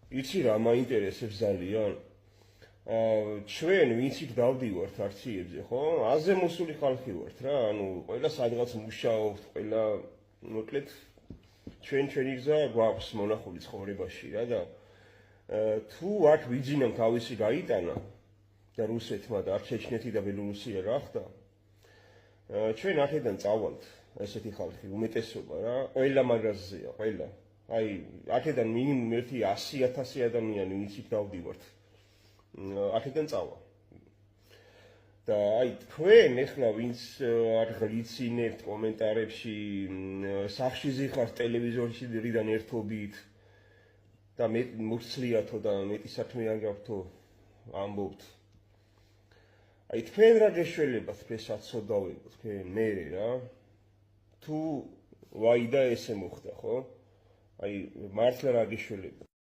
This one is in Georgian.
იცი რა მაინტერესებს ძალიან? ჩვენ ვინცით დავდივართ არჩიებზე, ხო? აზე მოსული ხალხი ვართ რა, ანუ ყველა სადღაც მუშაობთ, ყველა მოკლედ ჩვენი გზა გვაქვს მონახული ცხოვრებაში რა და თუ აქ ვიძინამ თავისი გაიტანა და რუსეთმა და ჩეჩნეთი და ბელორუსია რა ხდა, ჩვენ აქედან წავალთ ესეთი ხალხი უმეტესობა რა, ყველა მაგაზია, ყველა. აი, აქედან მინიმუმ 100,000 ადამიანი ვინცით დავდივართ. აქედან წავა. და აი თქვენ ახლა ვინც არ ღლიცინებთ კომენტარებში, სახში ზიხართ ტელევიზორიდან ერთობით და მე მოცლიათო და მეტი საქმე არ გაქვთო ამბობთ. აი თქვენ რა გეშველება თქვენ საცოდავებო თქვენ მე რა. თუ ვაიდა ესე მოხდა, ხო? აი მართლა რა გეშველება